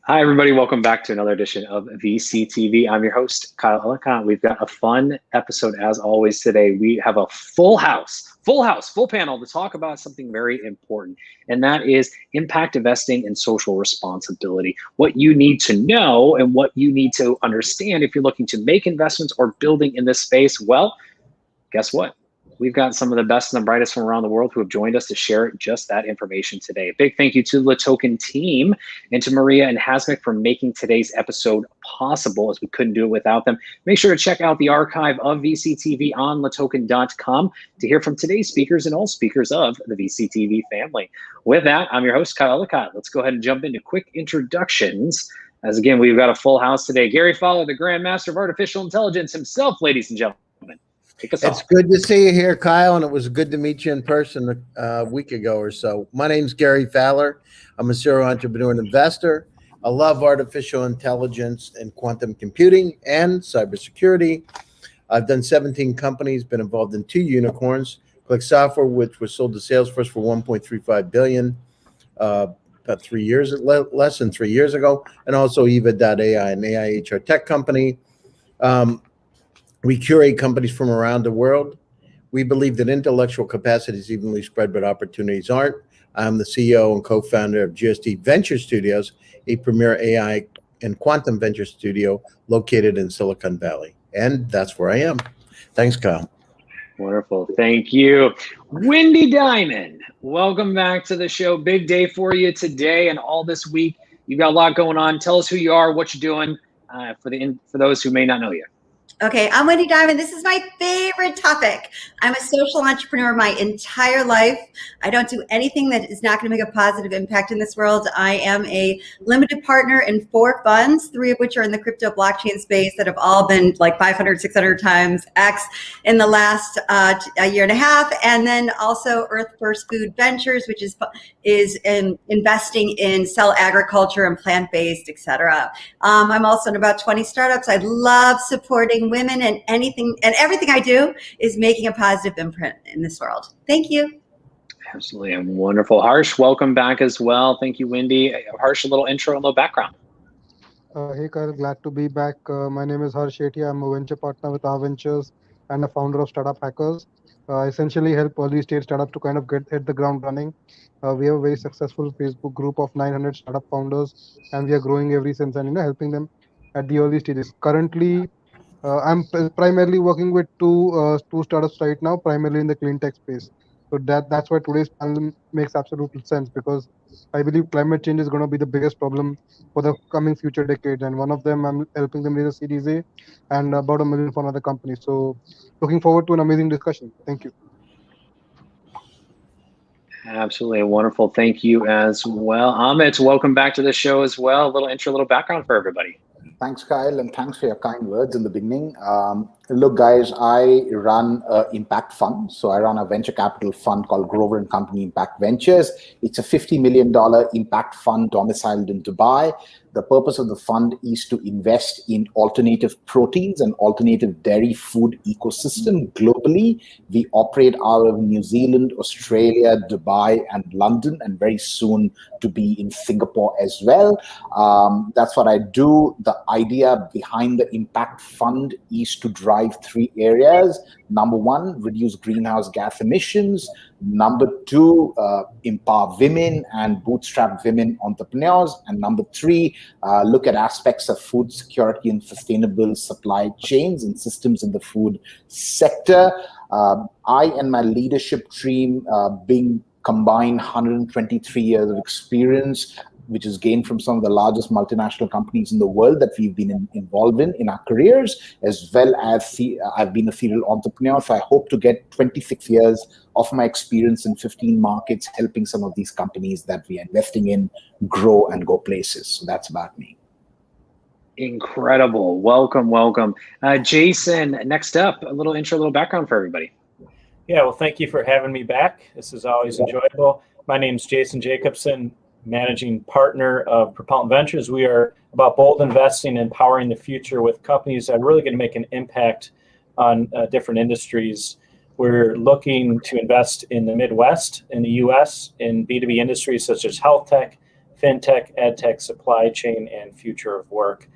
Hi, everybody. Welcome back to another edition of VCTV. I'm your host, Kyle Ellicott. We've got a fun episode as always today. We have a full panel to talk about something very important, and that is impact investing and social responsibility. What you need to know and what you need to understand if you're looking to make investments or building in this space. Well, guess what? We've got some of the best and the brightest from around the world who have joined us to share just that information today. A big thank you to the LATOKEN team and to Maria and Hasmik for making today's episode possible, as we couldn't do it without them. Make sure to check out the archive of VCTV on latoken.com to hear from today's speakers and all speakers of the VCTV family. With that, I'm your host, Kyle Ellicott. Let's go ahead and jump into quick introductions. As again, we've got a full house today. Gary Fowler, the Grandmaster of Artificial Intelligence himself, ladies and gentlemen. It's good to see you here, Kyle, and it was good to meet you in person a week ago or so. My name's Gary Fowler. I'm a serial entrepreneur and investor. I love artificial intelligence and quantum computing and cybersecurity. I've done 17 companies, been involved in 2 unicorns, Click Software, which was sold to Salesforce for $1.35 billion about less than 3 years ago, and also Eva.ai, an AI HR tech company. We curate companies from around the world. We believe that intellectual capacity is evenly spread, but opportunities aren't. I'm the CEO and co-founder of GSD Venture Studios, a premier AI and quantum venture studio located in Silicon Valley. And that's where I am. Thanks, Kyle. Wonderful. Thank you. Wendy Diamond, welcome back to the show. Big day for you today and all this week. You've got a lot going on. Tell us who you are, what you're doing for those who may not know you. Okay, I'm Wendy Diamond. This is my favorite topic. I'm a social entrepreneur my entire life. I don't do anything that is not going to make a positive impact in this world. I am a limited partner in 4 funds, 3 of which are in the crypto blockchain space that have all been like 500, 600 times X in the last a year and a half. And then also Earth First Food Ventures, which is in investing in cell agriculture and plant-based, et cetera. I'm also in about 20 startups. I love supporting women, and everything I do is making a positive imprint in this world. Thank you. Absolutely, and wonderful. Harsh, welcome back as well. Thank you, Wendy. Harsh, a little intro and a little background. Hey, Kyle, glad to be back. My name is Harsh Setia. I'm a venture partner with our Ventures and a founder of Startup Hackers. I essentially help early stage startups to kind of hit the ground running. We have a very successful Facebook group of 900 startup founders, and we are growing every since and helping them at the early stages. Currently, I'm primarily working with two startups right now, primarily in the clean tech space. So that's why today's panel makes absolute sense, because I believe climate change is going to be the biggest problem for the coming future decades. And one of them, I'm helping them raise a Series A and about $1 million for another company. So looking forward to an amazing discussion. Thank you. Absolutely wonderful. Thank you as well. Amit, welcome back to the show as well. A little intro, a little background for everybody. Thanks, Kyle, and thanks for your kind words in the beginning. Look, guys, I run an impact fund. So I run a venture capital fund called Grover & Company Impact Ventures. It's a $50 million impact fund domiciled in Dubai. The purpose of the fund is to invest in alternative proteins and alternative dairy food ecosystem globally. We operate out of New Zealand, Australia, Dubai, and London, and very soon to be in Singapore as well. That's what I do. The idea behind the impact fund is to drive 3 areas. Number 1, reduce greenhouse gas emissions. Number 2, empower women and bootstrap women entrepreneurs. And number 3, look at aspects of food security and sustainable supply chains and systems in the food sector. I and my leadership team being combined 123 years of experience, which is gained from some of the largest multinational companies in the world that we've been involved in our careers, as well as I've been a serial entrepreneur. So I hope to get 26 years of my experience in 15 markets, helping some of these companies that we are investing in grow and go places. So that's about me. Incredible. Welcome, welcome. Jason, next up, a little intro, a little background for everybody. Yeah, well, thank you for having me back. This is always enjoyable. My name is Jason Jacobson, managing partner of Propellant Ventures. We are about bold investing and powering the future with companies that are really going to make an impact on different industries. We're looking to invest in the Midwest, in the U.S., in B2B industries such as health tech, fintech, ed tech, supply chain, and future of work.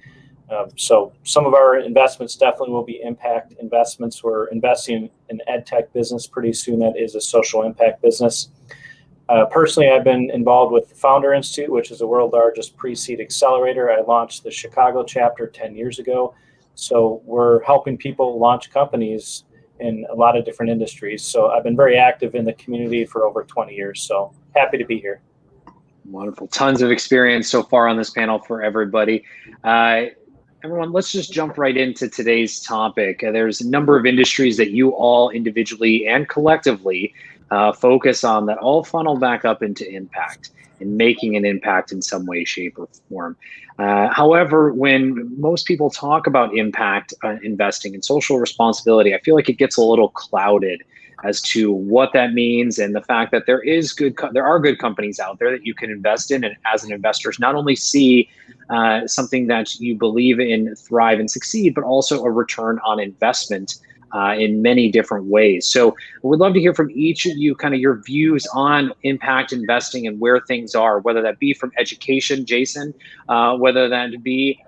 So some of our investments definitely will be impact investments. We're investing in an ed tech business pretty soon that is a social impact business. Personally, I've been involved with the Founder Institute, which is the world's largest pre-seed accelerator. I launched the Chicago chapter 10 years ago. So we're helping people launch companies in a lot of different industries. So I've been very active in the community for over 20 years. So happy to be here. Wonderful. Tons of experience so far on this panel for everybody. Everyone, let's just jump right into today's topic. There's a number of industries that you all individually and collectively focus on that all funnel back up into impact and making an impact in some way, shape, or form. However, when most people talk about impact investing and social responsibility, I feel like it gets a little clouded as to what that means, and the fact that there are good companies out there that you can invest in, and as an investor, not only see something that you believe in thrive and succeed, but also a return on investment in many different ways. So we'd love to hear from each of you, kind of your views on impact investing and where things are, whether that be from education, Jason, whether that be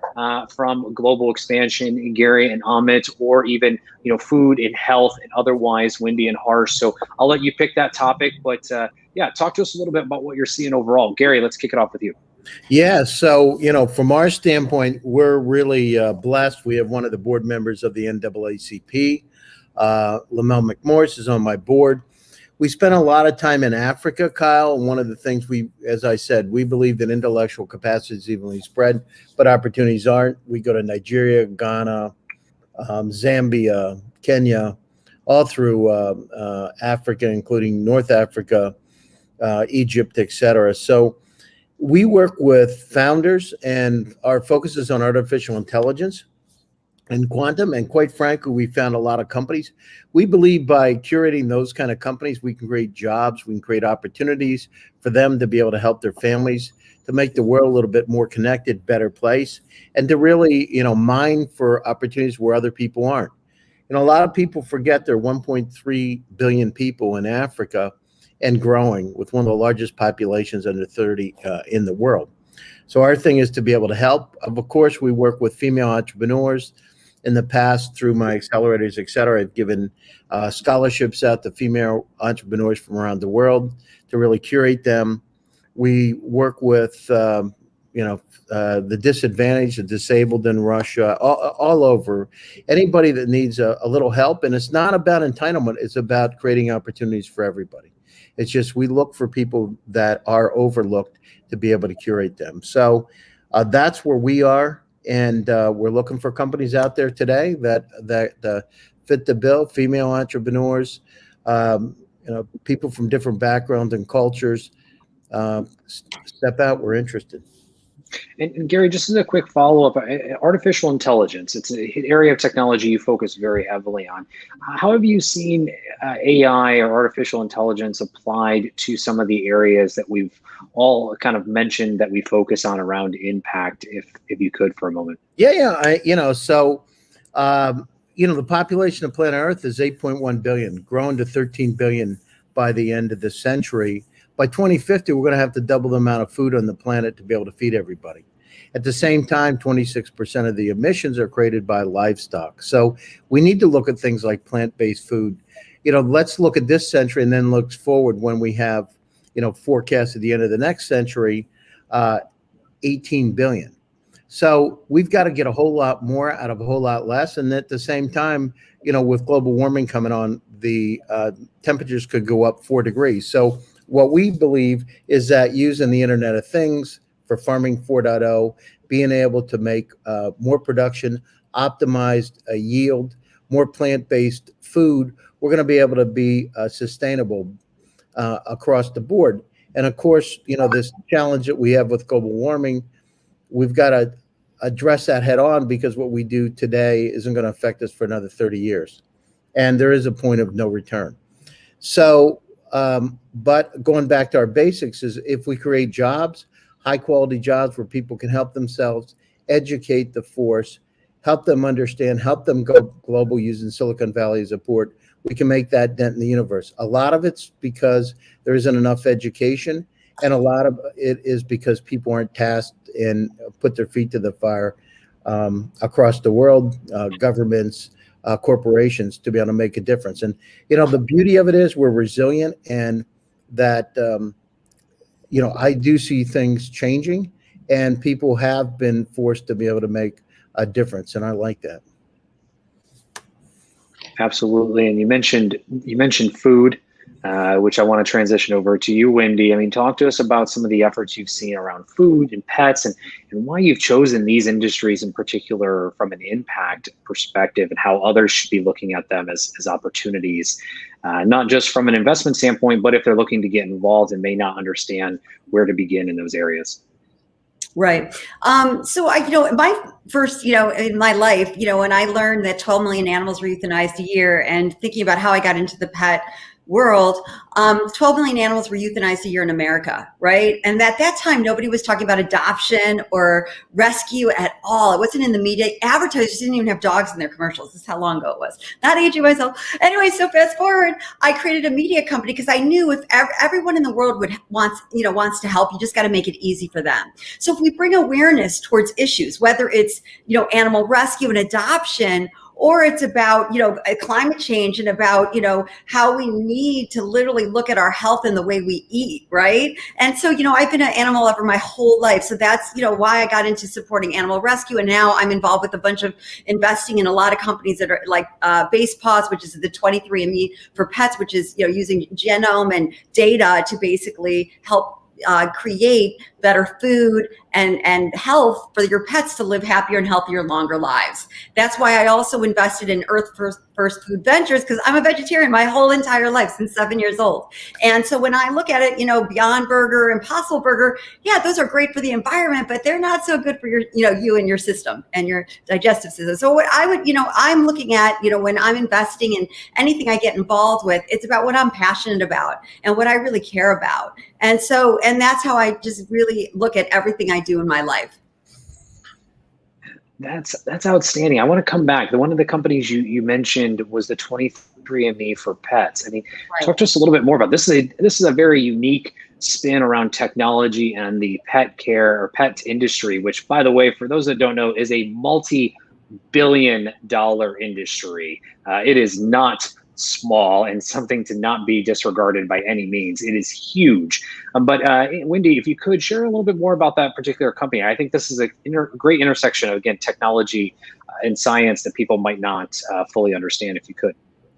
from global expansion, Gary and Amit, or even food and health and otherwise, Wendy and Harsh. So I'll let you pick that topic, but yeah, talk to us a little bit about what you're seeing overall. Gary, let's kick it off with you. Yeah, so from our standpoint, we're really blessed. We have one of the board members of the NAACP. Lamel McMorris is on my board. We spent a lot of time in Africa, Kyle. One of the things as I said, we believe that intellectual capacity is evenly spread, but opportunities aren't. We go to Nigeria, Ghana, Zambia, Kenya, all through Africa, including North Africa, Egypt, etc. So we work with founders, and our focus is on artificial intelligence and quantum. And quite frankly, we found a lot of companies. We believe by curating those kind of companies, we can create jobs, we can create opportunities for them to be able to help their families, to make the world a little bit more connected, better place, and to really, mine for opportunities where other people aren't. A lot of people forget there are 1.3 billion people in Africa and growing, with one of the largest populations under 30 in the world. So our thing is to be able to help. Of course, we work with female entrepreneurs. In the past, through my accelerators, et cetera, I've given scholarships out to female entrepreneurs from around the world to really curate them. We work with, the disadvantaged, the disabled in Russia, all over. Anybody that needs a little help. And it's not about entitlement. It's about creating opportunities for everybody. It's just we look for people that are overlooked to be able to curate them. So that's where we are. And we're looking for companies out there today that fit the bill, female entrepreneurs, people from different backgrounds and cultures. Step out, we're interested. And Gary, just as a quick follow-up, artificial intelligence, it's an area of technology you focus very heavily on. How have you seen AI or artificial intelligence applied to some of the areas that we've all kind of mentioned that we focus on around impact, if you could for a moment? Yeah. The population of planet Earth is 8.1 billion, growing to 13 billion by the end of the century. By 2050, we're going to have to double the amount of food on the planet to be able to feed everybody. At the same time, 26% of the emissions are created by livestock. So we need to look at things like plant-based food. Let's look at this century and then look forward when we have, forecast at the end of the next century, 18 billion. So we've got to get a whole lot more out of a whole lot less. And at the same time, with global warming coming on, the temperatures could go up 4 degrees. So what we believe is that using the Internet of Things for Farming 4.0, being able to make more production, optimized yield, more plant-based food, we're going to be able to be sustainable across the board. And of course, this challenge that we have with global warming, we've got to address that head on, because what we do today isn't going to affect us for another 30 years. And there is a point of no return. So, but going back to our basics is if we create jobs, high quality jobs where people can help themselves, educate the force, help them understand, help them go global using Silicon Valley as a port, we can make that dent in the universe. A lot of it's because there isn't enough education, and a lot of it is because people aren't tasked and put their feet to the fire across the world, governments, corporations, to be able to make a difference. And, you know, the beauty of it is we're resilient, and that, you know, I do see things changing, and people have been forced to be able to make a difference, and I like that. Absolutely. And you mentioned food, which I want to transition over to you, Wendy. I mean, talk to us about some of the efforts you've seen around food and pets, and why you've chosen these industries in particular from an impact perspective, and how others should be looking at them as opportunities, not just from an investment standpoint, but if they're looking to get involved and may not understand where to begin in those areas. Right. So I, you know, my first, you know, in my life, you know, when I learned that 12 million animals were euthanized a year, and thinking about how I got into the pet world, 12 million animals were euthanized a year in America, right? And at that time, nobody was talking about adoption or rescue at all. It wasn't in the media. Advertisers didn't even have dogs in their commercials. This is how long ago it was. Not aging myself. Anyway, so fast forward, I created a media company because I knew if everyone in the world wants to help, you just got to make it easy for them. So if we bring awareness towards issues, whether it's, you know, animal rescue and adoption, or it's about, you know, climate change, and about, you know, how we need to literally look at our health and the way we eat, right? And so, you know, I've been an animal lover my whole life. So that's, you know, why I got into supporting animal rescue. And now I'm involved with a bunch of investing in a lot of companies that are like BasePaws, which is the 23andMe for pets, which is, you know, using genome and data to basically help create better food and health for your pets to live happier and healthier, longer lives. That's why I also invested in Earth First Food Ventures, because I'm a vegetarian my whole entire life since 7 years old. And so when I look at it, you know, Beyond Burger, Impossible Burger, yeah, those are great for the environment, but they're not so good for your, you know, you and your system and your digestive system. So what I would, you know, I'm looking at, you know, when I'm investing in anything I get involved with, it's about what I'm passionate about and what I really care about. And so, and that's how I just really look at everything I do in my life. That's outstanding. I want to come back. One of the companies you mentioned was the 23andMe for pets. I mean, Right. talk to us a little bit more about this. This is a very unique spin around technology and the pet care or pet industry, which, by the way, for those that don't know, is a multi-billion-dollar industry. It is not small, and something to not be disregarded by any means. It is huge. But Wendy, if you could share a little bit more about that particular company. I think this is a great intersection of, again, technology and science that people might not fully understand, if you could.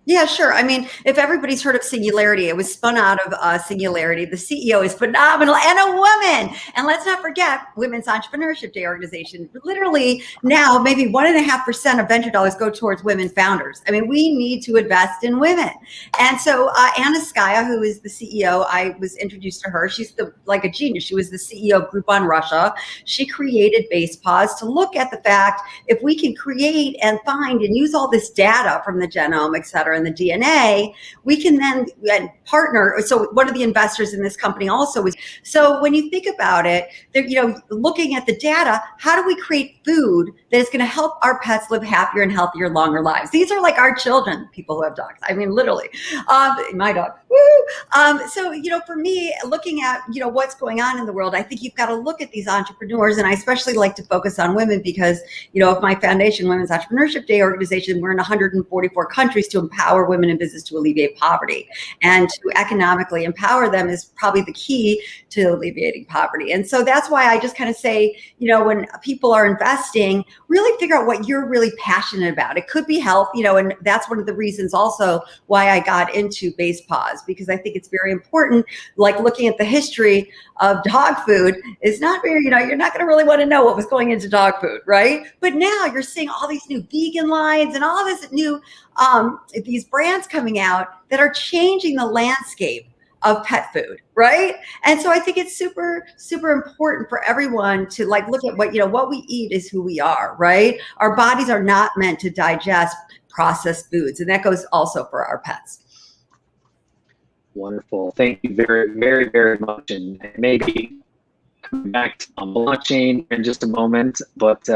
Yeah, sure. I mean, if everybody's heard of Singularity, it was spun out of Singularity. The CEO is phenomenal, and a woman. And let's not forget Women's Entrepreneurship Day organization. Literally now, maybe 1.5% of venture dollars go towards women founders. I mean, we need to invest in women. And so Anna Skaya, who is the CEO, I was introduced to her. She's like a genius. She was the CEO of Groupon Russia. She created BasePaws to look at the fact if we can create and find and use all this data from the genome, et cetera, and the DNA, we can then partner. So one of the investors in this company also is, so when you think about it, they're, you know, looking at the data, how do we create food that is going to help our pets live happier and healthier, longer lives? These are like our children, people who have dogs. I mean, literally, my dog. Woo! So, you know, for me, looking at, you know, what's going on in the world, I think you've got to look at these entrepreneurs, and I especially like to focus on women because, you know, of my foundation, Women's Entrepreneurship Day organization, we're in 144 countries to empower women in business to alleviate poverty, and to economically empower them is probably the key to alleviating poverty. And so that's why I just kind of say, you know, when people are investing, really figure out what you're really passionate about. It could be health, you know, and that's one of the reasons also why I got into BasePaws, because I think it's very important. Like looking at the history of dog food is not very, you know, you're not going to really want to know what was going into dog food, right? But now you're seeing all these new vegan lines and all this new, these brands coming out that are changing the landscape of pet food, right? And so I think it's super, super important for everyone to like look at what, you know, what we eat is who we are, right? Our bodies are not meant to digest processed foods, and that goes also for our pets. Wonderful. Thank you very, very, very much. And maybe coming back to blockchain in just a moment. But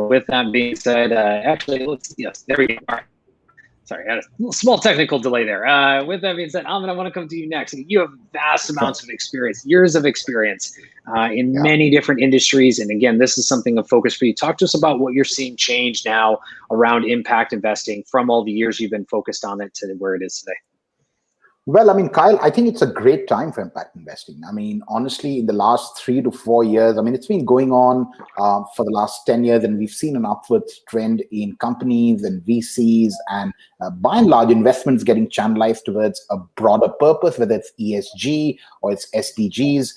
with that being said, actually, yes, there we go. All right. Sorry, I had a small technical delay there. With that being said, Ahmed, I want to come to you next. You have vast amounts of experience, years of experience in many different industries. And again, this is something of focus for you. Talk to us about what you're seeing change now around impact investing from all the years you've been focused on it to where it is today. Well, I mean, Kyle, I think it's a great time for impact investing. I mean, honestly, in the last 3 to 4 years, I mean, it's been going on for the last 10 years, and we've seen an upward trend in companies and VCs, and by and large, investments getting channelized towards a broader purpose, whether it's ESG or it's SDGs.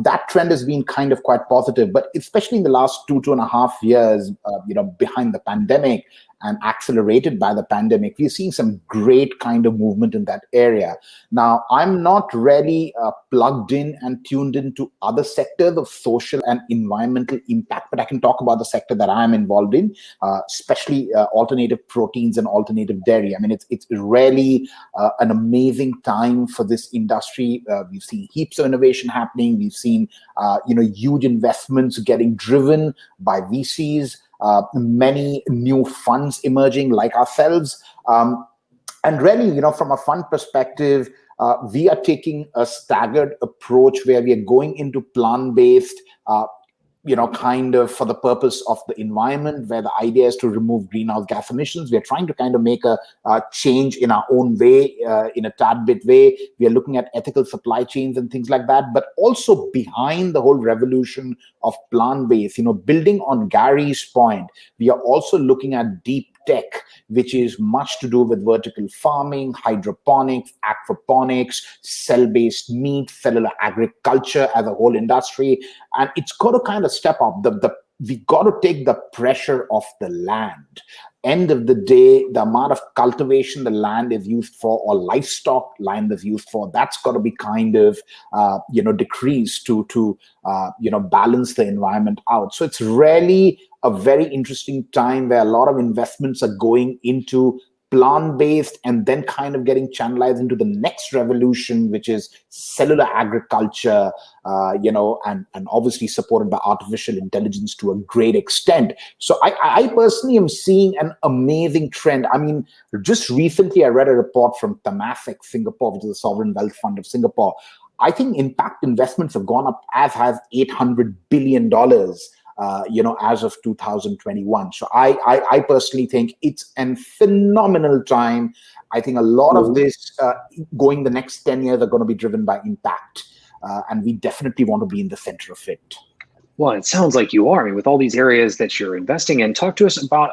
That trend has been kind of quite positive, but especially in the last 2.5 years, behind the pandemic, and accelerated by the pandemic, we're seeing some great kind of movement in that area. Now, I'm not really plugged in and tuned into other sectors of social and environmental impact, but I can talk about the sector that I'm involved in, especially alternative proteins and alternative dairy. I mean, it's really an amazing time for this industry. We've seen heaps of innovation happening. We've seen, huge investments getting driven by VCs. Many new funds emerging like ourselves. And really, from a fund perspective, we are taking a staggered approach where we are going into plant-based, kind of for the purpose of the environment, where the idea is to remove greenhouse gas emissions. We are trying to kind of make a change in our own way, in a tad bit way. We are looking at ethical supply chains and things like that, but also behind the whole revolution of plant-based, building on Gary's point, we are also looking at deep tech, which is much to do with vertical farming, hydroponics, aquaponics, cell-based meat, cellular agriculture as a whole industry. And it's got to kind of step up. We got to take the pressure off the land. End of the day, the amount of cultivation the land is used for, or livestock land is used for, that's got to be kind of decreased to balance the environment out. So it's really a very interesting time where a lot of investments are going into plant-based and then kind of getting channelized into the next revolution, which is cellular agriculture, and obviously supported by artificial intelligence to a great extent. So I personally am seeing an amazing trend. I mean, just recently I read a report from Temasek Singapore, which is a sovereign wealth fund of Singapore. I think impact investments have gone up as has $800 billion as of 2021. So I personally think it's a phenomenal time. I think a lot of this going the next 10 years are going to be driven by impact. And we definitely want to be in the center of it. Well, it sounds like you are. I mean, with all these areas that you're investing in, talk to us about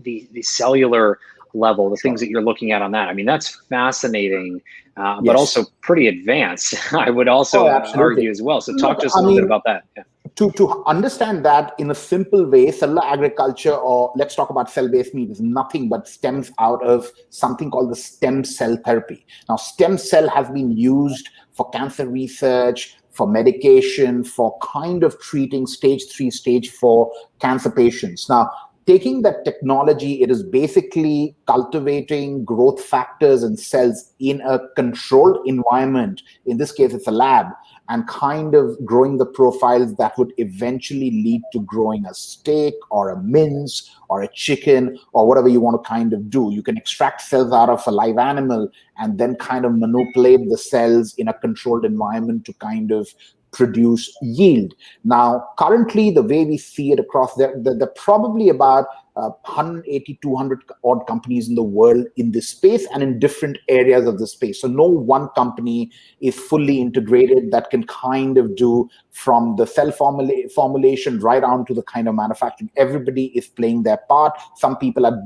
the cellular level, the things that you're looking at on that. I mean, that's fascinating, but also pretty advanced, I would also argue as well. So talk to us a little bit about that. Yeah. To understand that in a simple way, cellular agriculture, or let's talk about cell-based meat, is nothing but stems out of something called the stem cell therapy. Now, stem cell has been used for cancer research, for medication, for kind of treating stage 3, stage 4 cancer patients. Now, taking that technology, it is basically cultivating growth factors and cells in a controlled environment. In this case, it's a lab, and kind of growing the profiles that would eventually lead to growing a steak or a mince or a chicken or whatever you want to kind of do. You can extract cells out of a live animal and then kind of manipulate the cells in a controlled environment to kind of produce yield. Now, currently, the way we see it across there probably about 180, 200 odd companies in the world in this space and in different areas of the space. So no one company is fully integrated that can kind of do from the cell formulation right down to the kind of manufacturing. Everybody is playing their part. Some people are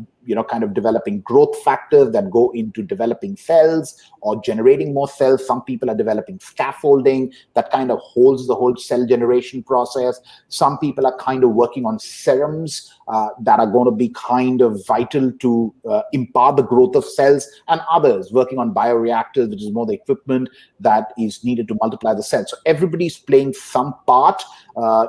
kind of developing growth factors that go into developing cells or generating more cells. Some people are developing scaffolding that kind of holds the whole cell generation process. Some people are kind of working on serums that are going to be kind of vital to impart the growth of cells, and others working on bioreactors, which is more the equipment that is needed to multiply the cells. So everybody's playing some part,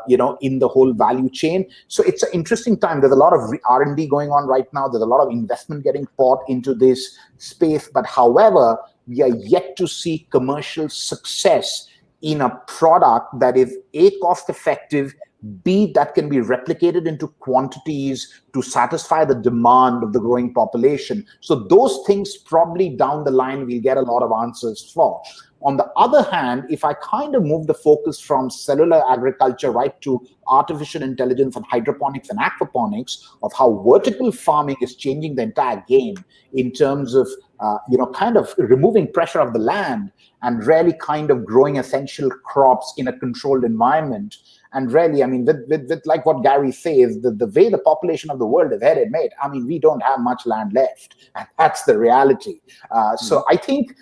in the whole value chain. So it's an interesting time. There's a lot of R&D going on right now. There's a lot of investment getting poured into this space. But however, we are yet to see commercial success in a product that is A, cost effective, B, that can be replicated into quantities to satisfy the demand of the growing population. So those things probably down the line we'll get a lot of answers for. On the other hand, if I kind of move the focus from cellular agriculture right to artificial intelligence and hydroponics and aquaponics, of how vertical farming is changing the entire game in terms of, kind of removing pressure of the land and really kind of growing essential crops in a controlled environment. And really, I mean, with like what Gary says, the way the population of the world is headed, mate, I mean, we don't have much land left. And that's the reality. So I think,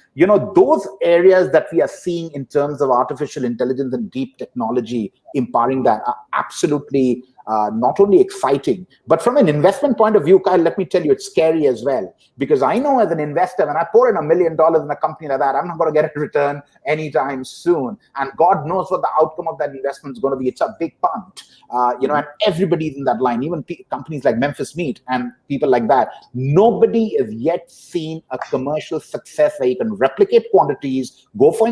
those areas that we are seeing in terms of artificial intelligence and deep technology empowering that are absolutely not only exciting, but from an investment point of view, Kyle, let me tell you, it's scary as well. Because I know as an investor, when I pour in $1 million in a company like that, I'm not going to get a return anytime soon. And God knows what the outcome of that investment is going to be. It's a big punt, and everybody's in that line, even companies like Memphis Meat and people like that. Nobody has yet seen a commercial success where you can replicate quantities, go for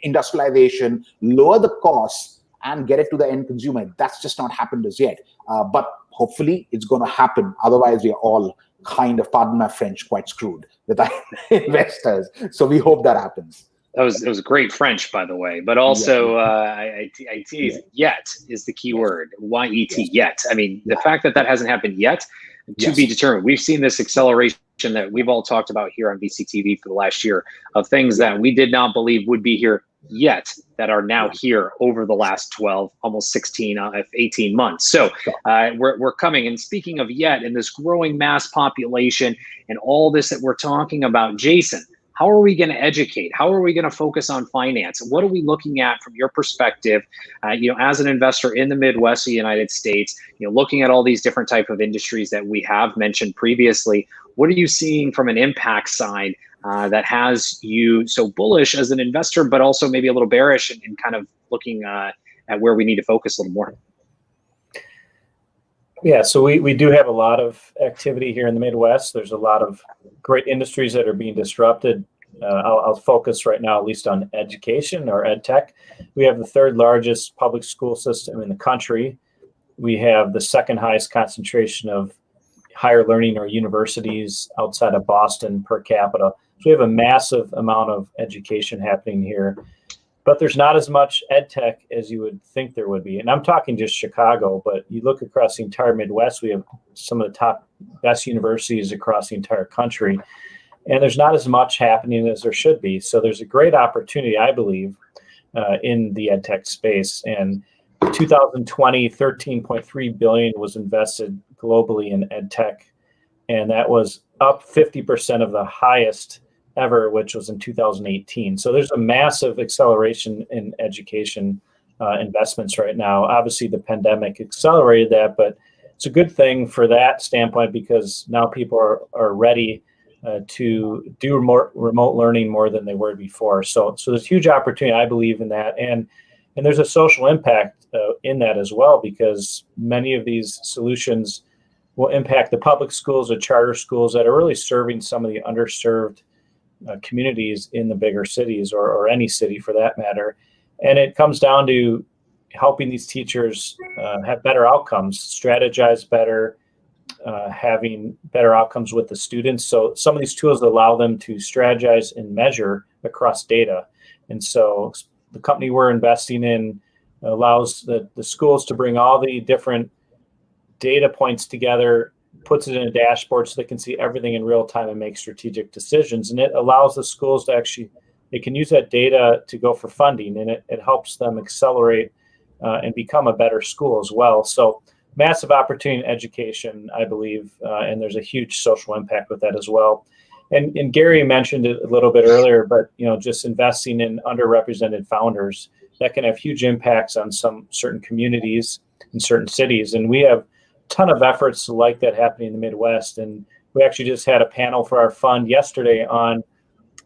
industrialization, lower the costs, and get it to the end consumer. That's just not happened as yet. But hopefully it's going to happen. Otherwise, we are all kind of, pardon my French, quite screwed with our investors. So we hope that happens. It was great French, by the way, but also I tease, yet is the key word. Y-E-T, yet. I mean, the fact that hasn't happened yet, to be determined. We've seen this acceleration that we've all talked about here on VCTV for the last year of things that we did not believe would be here yet that are now here over the last 12, almost 16, 18 months. So we're coming. And speaking of yet, in this growing mass population and all this that we're talking about, Jason, how are we going to educate? How are we going to focus on finance? What are we looking at from your perspective, as an investor in the Midwest of the United States, looking at all these different type of industries that we have mentioned previously? What are you seeing from an impact side that has you so bullish as an investor, but also maybe a little bearish and kind of looking at where we need to focus a little more? Yeah, so we do have a lot of activity here in the Midwest. There's a lot of great industries that are being disrupted. I'll focus right now at least on education or ed tech. We have the third largest public school system in the country. We have the second highest concentration of higher learning or universities outside of Boston per capita. So we have a massive amount of education happening here. But there's not as much ed tech as you would think there would be. And I'm talking just Chicago, but you look across the entire Midwest, we have some of the top best universities across the entire country. And there's not as much happening as there should be. So there's a great opportunity, I believe, in the ed tech space. And in 2020, $13.3 billion was invested globally in ed tech. And that was up 50% of the highest ever, which was in 2018. So there's a massive acceleration in education investments right now. Obviously, the pandemic accelerated that, but it's a good thing for that standpoint because now people are ready to do more remote learning more than they were before. So there's huge opportunity, I believe, in that, and there's a social impact in that as well because many of these solutions will impact the public schools, the charter schools that are really serving some of the underserved communities in the bigger cities or any city for that matter. And it comes down to helping these teachers have better outcomes, strategize better, having better outcomes with the students. So some of these tools allow them to strategize and measure across data. And so the company we're investing in allows the schools to bring all the different data points together, puts it in a dashboard so they can see everything in real time and make strategic decisions. And it allows the schools to they can use that data to go for funding, and it helps them accelerate and become a better school as well. So massive opportunity in education, I believe, and there's a huge social impact with that as well. And Gary mentioned it a little bit earlier, but just investing in underrepresented founders that can have huge impacts on some certain communities in certain cities. And we have ton of efforts like that happening in the Midwest. And we actually just had a panel for our fund yesterday on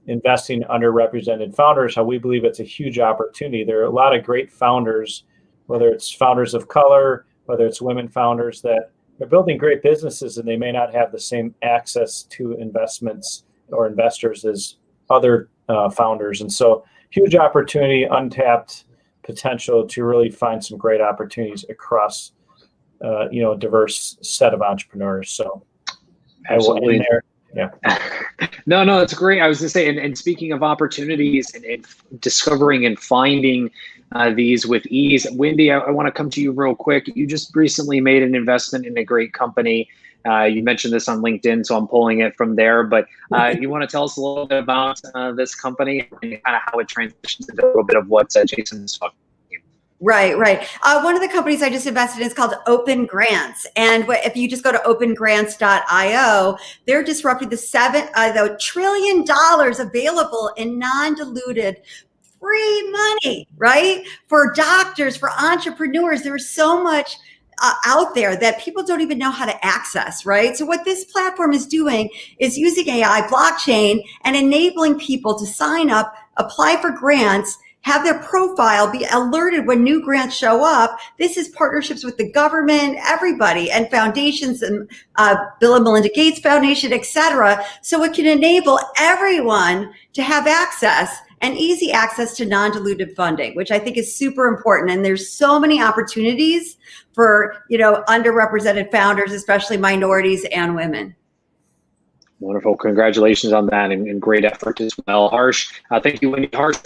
investing in underrepresented founders, how we believe it's a huge opportunity. There are a lot of great founders, whether it's founders of color, whether it's women founders that are building great businesses and they may not have the same access to investments or investors as other founders. And so huge opportunity, untapped potential to really find some great opportunities across, a diverse set of entrepreneurs. So absolutely. I will end there. Yeah. No, it's great. I was going to say, and speaking of opportunities and discovering and finding these with ease, Wendy, I want to come to you real quick. You just recently made an investment in a great company. You mentioned this on LinkedIn, so I'm pulling it from there. But you want to tell us a little bit about this company and kind of how it transitions into a little bit of what Jason is talking about. Right. One of the companies I just invested in is called Open Grants. And if you just go to opengrants.io, they're disrupting the $1 trillion available in non-diluted free money, right? For doctors, for entrepreneurs. There's so much out there that people don't even know how to access, right? So what this platform is doing is using AI, blockchain, and enabling people to sign up, apply for grants, have their profile be alerted when new grants show up. This is partnerships with the government, everybody, and foundations, and Bill and Melinda Gates Foundation, et cetera. So it can enable everyone to have access and easy access to non-dilutive funding, which I think is super important. And there's so many opportunities for, underrepresented founders, especially minorities and women. Wonderful. Congratulations on that, and great effort as well. Harsh, thank you, Wendy. Harsh,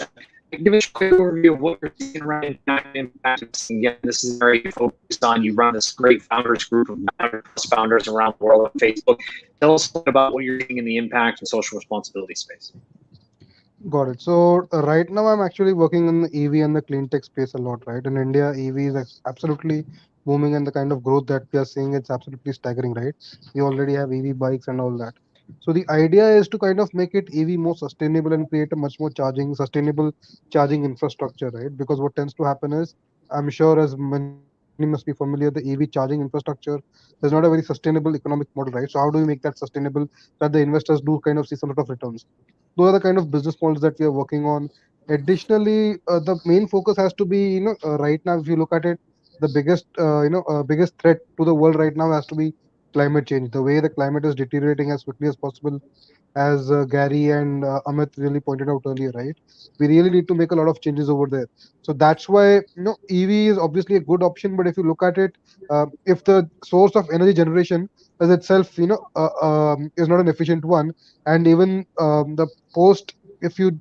give us a quick overview of what you're seeing right now in Impact. Again, this is very focused on, you run this great founders group of 900+ founders around the world on Facebook. Tell us about what you're seeing in the impact and social responsibility space. Got it. So right now I'm actually working in the EV and the clean tech space a lot, right? In India, EV is absolutely booming, and the kind of growth that we are seeing, it's absolutely staggering, right? We already have EV bikes and all that. So the idea is to kind of make it EV more sustainable and create a much more sustainable charging infrastructure, right? Because what tends to happen is, I'm sure as many must be familiar, the EV charging infrastructure is not a very sustainable economic model, right? So how do we make that sustainable, that the investors do kind of see some sort of returns? Those are the kind of business models that we are working on. Additionally, the main focus has to be, right now, if you look at it, the biggest threat to the world right now has to be climate change. The way the climate is deteriorating as quickly as possible, as Gary and Amit really pointed out earlier, right? We really need to make a lot of changes over there. So that's why, EV is obviously a good option. But if you look at it, if the source of energy generation as itself, is not an efficient one, and even the post, if you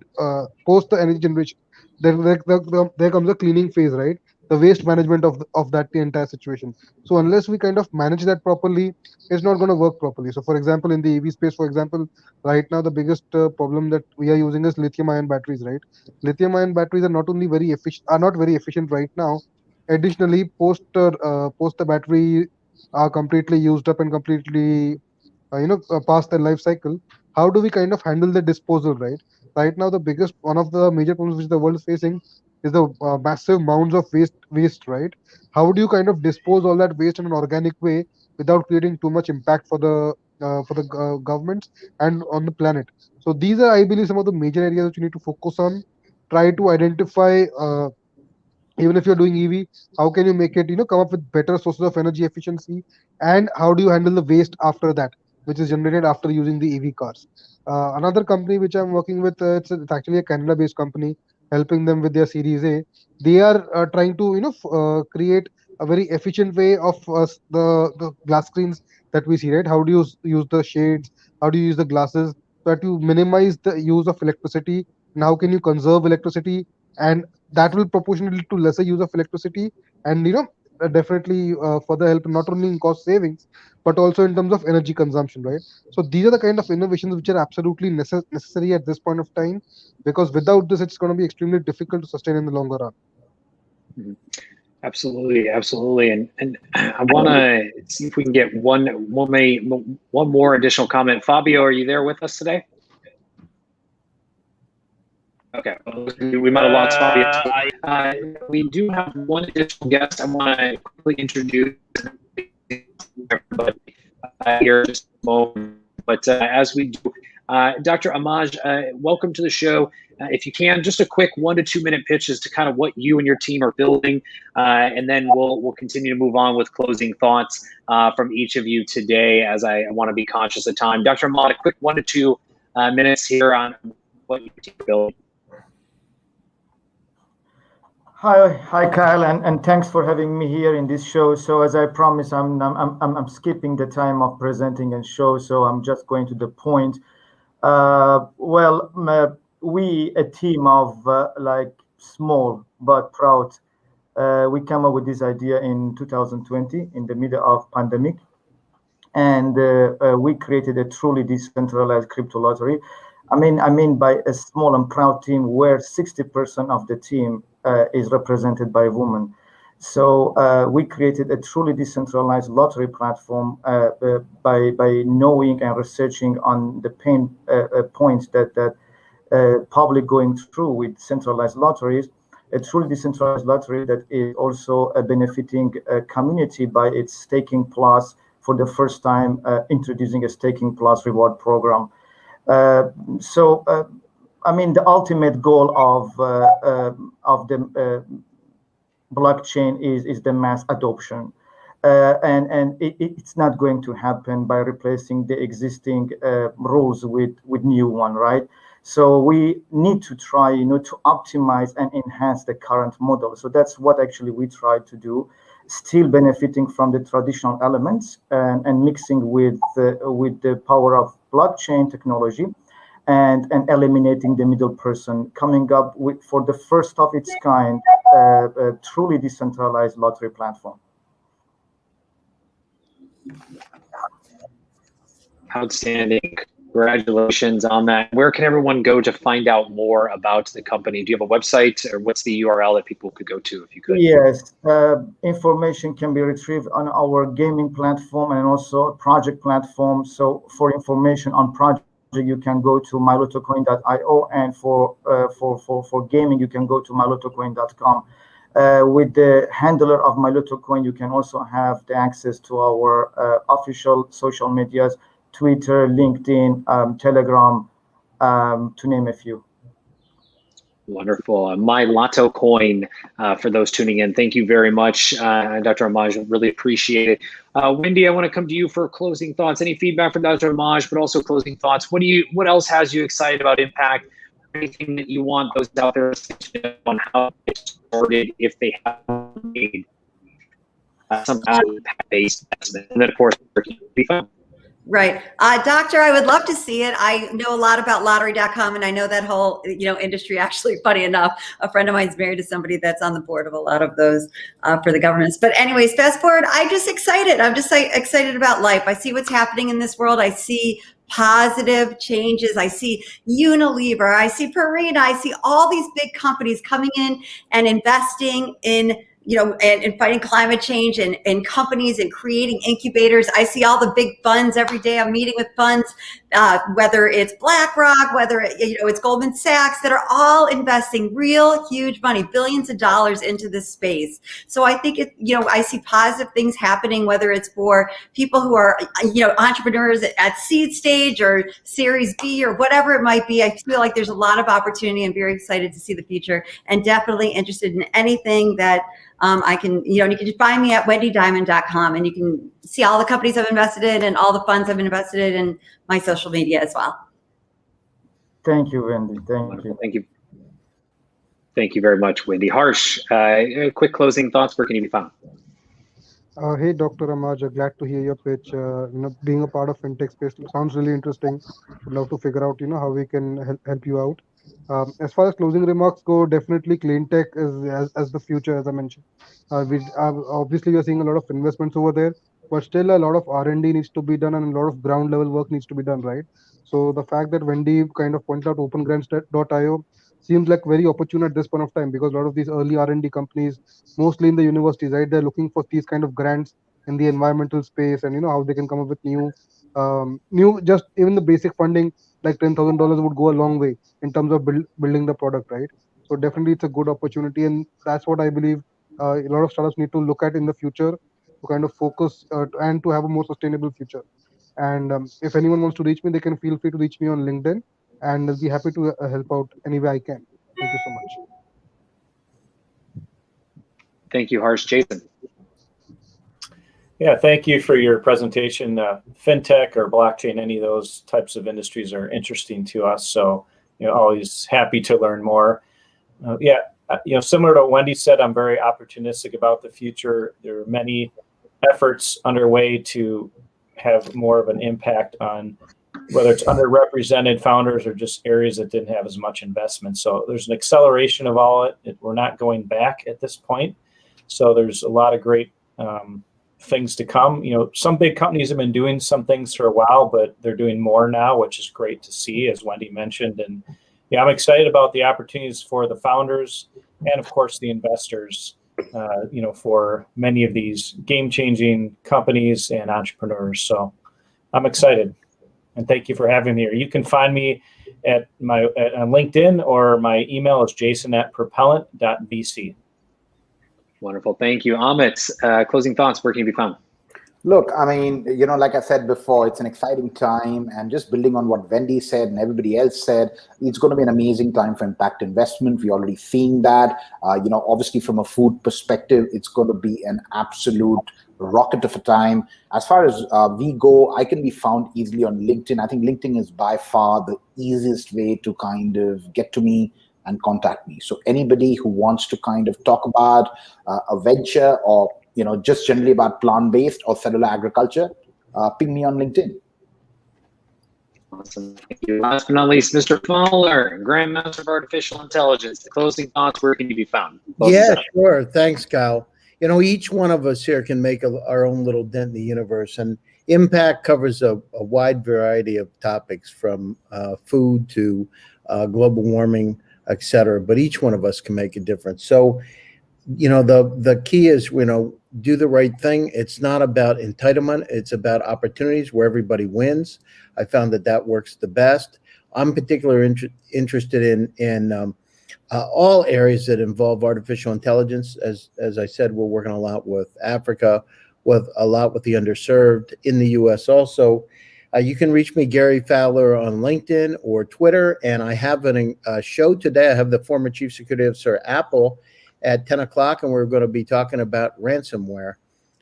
post the energy generation, there comes a cleaning phase, right? The waste management of that the entire situation. So unless we kind of manage that properly, it's not going to work properly. So for example, in the EV space, for example, right now the biggest problem that we are using is lithium-ion batteries, right? Lithium-ion batteries are not only not very efficient right now. Additionally, post the battery are completely used up and completely past their life cycle, how do we kind of handle the disposal, right now one of the major problems which the world is facing is the massive mounds of waste, right? How do you kind of dispose all that waste in an organic way without creating too much impact for the governments and on the planet? So these are, I believe, some of the major areas that you need to focus on. Try to identify, even if you're doing EV, how can you make it, come up with better sources of energy efficiency, and how do you handle the waste after that, which is generated after using the EV cars. Another company which I'm working with, it's actually a Canada-based company, helping them with their Series A. They are trying to, create a very efficient way of the glass screens that we see, right? How do you use the shades? How do you use the glasses so that you minimize the use of electricity? And how can you conserve electricity? And that will proportionally to lesser use of electricity, and definitely further help not only in cost savings but also in terms of energy consumption, right? So these are the kind of innovations which are absolutely necessary at this point of time, because without this it's going to be extremely difficult to sustain in the longer run. Mm-hmm. Absolutely. And I want to see if we can get one more additional comment. Fabio, are you there with us today? Okay, we might have lost Fabio. We do have one additional guest I want to quickly introduce everybody here in just a moment. But as we do, Dr. Amaj, welcome to the show. If you can, just a quick 1 to 2 minute pitch as to kind of what you and your team are building, and then we'll continue to move on with closing thoughts from each of you today, as I want to be conscious of time. Dr. Amaj, a quick 1 to 2 minutes here on what your team are building. Hi, Kyle, and thanks for having me here in this show. So as I promised, I'm skipping the time of presenting and show, so I'm just going to the point. We a team of like small but proud. We came up with this idea in 2020 in the middle of pandemic, and we created a truly decentralized crypto lottery. I mean by a small and proud team where 60% of the team is represented by women. So we created a truly decentralized lottery platform by knowing and researching on the pain points that public going through with centralized lotteries. A truly decentralized lottery that is also benefiting a community by its staking plus, for the first time introducing a staking plus reward program. The ultimate goal of the blockchain is the mass adoption. It's not going to happen by replacing the existing rules with new one, right? So we need to try, to optimize and enhance the current model. So that's what actually we try to do, still benefiting from the traditional elements and mixing with the power of blockchain technology and eliminating the middle person, coming up with, for the first of its kind, a truly decentralized lottery platform. Outstanding. Congratulations on that. Where can everyone go to find out more about the company? Do you have a website, or what's the URL that people could go to if you could? Yes, information can be retrieved on our gaming platform and also a project platform. So for information on project, you can go to mylotocoin.io, and for gaming, you can go to mylotocoin.com. With the handler of MyLotoCoin, you can also have the access to our official social medias, Twitter, LinkedIn, Telegram, to name a few. Wonderful. My LATOKEN, for those tuning in, thank you very much, Dr. Amaj. Really appreciate it. Wendy, I want to come to you for closing thoughts. Any feedback from Dr. Amaj, but also closing thoughts. What else has you excited about Impact? Anything that you want those out there on how to get started if they haven't made some impact-based investment? And then, of course, be fun. Right. Doctor, I would love to see it. I know a lot about lottery.com, and I know that whole, industry. Actually, funny enough, a friend of mine is married to somebody that's on the board of a lot of those for the governments. But anyways, fast forward, I'm just excited. I'm just excited about life. I see what's happening in this world. I see positive changes. I see Unilever, I see Purina, I see all these big companies coming in and investing in and fighting climate change and companies and creating incubators. I see all the big funds every day. I'm meeting with funds, whether it's BlackRock, whether it's Goldman Sachs, that are all investing real huge money, billions of dollars into this space. So I think I see positive things happening, whether it's for people who are, entrepreneurs at seed stage or Series B or whatever it might be. I feel like there's a lot of opportunity. I'm very excited to see the future, and definitely interested in anything that I can, you can just find me at wendydiamond.com, and you can see all the companies I've invested in and all the funds I've invested in, and my social media as well. Thank you, Wendy. Thank you. Thank you. Thank you very much, Wendy. Harsh, quick closing thoughts. Where can you be found? Hey, Dr. Amaj, glad to hear your pitch. Being a part of fintech space sounds really interesting. Would love to figure out, how we can help you out. As far as closing remarks go, definitely clean tech is as the future, as I mentioned. Obviously, we're seeing a lot of investments over there, but still a lot of R&D needs to be done and a lot of ground level work needs to be done, right? So the fact that Wendy kind of pointed out opengrants.io seems like very opportune at this point of time, because a lot of these early R&D companies, mostly in the universities, right, they're looking for these kind of grants in the environmental space, and how they can come up with new, just even the basic funding, like $10,000 would go a long way in terms of building the product, right? So definitely it's a good opportunity, and that's what I believe a lot of startups need to look at in the future to kind of focus and to have a more sustainable future. And if anyone wants to reach me, they can feel free to reach me on LinkedIn, and I'll be happy to help out any way I can. Thank you so much. Thank you, Harsh. Jason. Yeah, thank you for your presentation. Fintech or blockchain, any of those types of industries are interesting to us. So, always happy to learn more. similar to what Wendy said, I'm very opportunistic about the future. There are many efforts underway to have more of an impact on whether it's underrepresented founders or just areas that didn't have as much investment. So there's an acceleration of all it. We're not going back at this point. So there's a lot of great things to come. Some big companies have been doing some things for a while, but they're doing more now, which is great to see, as Wendy mentioned. And I'm excited about the opportunities for the founders and, of course, the investors, for many of these game-changing companies and entrepreneurs. So I'm excited. And thank you for having me here. You can find me on LinkedIn, or my email is jason@propellant.vc. Wonderful. Thank you. Amit, closing thoughts. Where can you be found? Look, I mean, like I said before, it's an exciting time, and just building on what Wendy said and everybody else said, it's going to be an amazing time for impact investment. We're already seeing that. Obviously from a food perspective, it's going to be an absolute rocket of a time. As far as we go, I can be found easily on LinkedIn. I think LinkedIn is by far the easiest way to kind of get to me and contact me. So anybody who wants to kind of talk about a venture, or just generally about plant-based or cellular agriculture, ping me on LinkedIn. Awesome. Thank you. Last but not least, Mr. Fowler, Grandmaster of Artificial Intelligence. The closing thoughts, where can you be found? Yeah, sure. Thanks, Kyle. Each one of us here can make our own little dent in the universe, and impact covers a wide variety of topics, from food to global warming, et cetera. But each one of us can make a difference. So, the key is, do the right thing. It's not about entitlement. It's about opportunities where everybody wins. I found that works the best. I'm particularly interested in all areas that involve artificial intelligence. As I said, we're working a lot with Africa, with a lot with the underserved in the U.S. also. You can reach me, Gary Fowler, on LinkedIn or Twitter. And I have a show today. I have the former Chief Security Officer at Apple at 10 o'clock, and we're going to be talking about ransomware.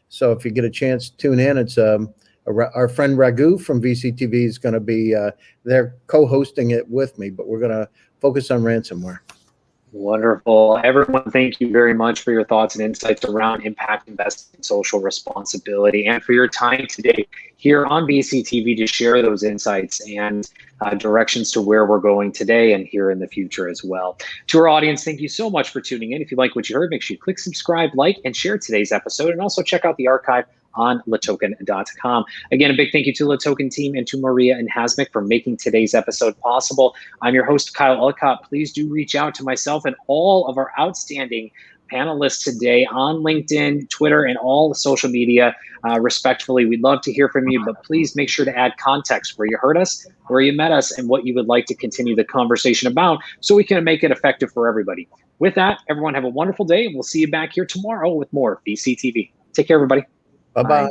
So if you get a chance, tune in. It's our friend Raghu from VCTV is going to be there co-hosting it with me, but we're going to focus on ransomware. Wonderful. Everyone, thank you very much for your thoughts and insights around impact investing and social responsibility, and for your time today here on VCTV to share those insights and directions to where we're going today and here in the future as well. To our audience, thank you so much for tuning in. If you like what you heard, make sure you click subscribe, like, and share today's episode, and also check out the archive on LATOKEN.com. Again, a big thank you to the LATOKEN team and to Maria and Hasmik for making today's episode possible. I'm your host, Kyle Ellicott. Please do reach out to myself and all of our outstanding panelists today on LinkedIn, Twitter, and all the social media. Respectfully, we'd love to hear from you, but please make sure to add context where you heard us, where you met us, and what you would like to continue the conversation about, so we can make it effective for everybody. With that, everyone have a wonderful day, and we'll see you back here tomorrow with more VCTV. Take care, everybody. Bye-bye.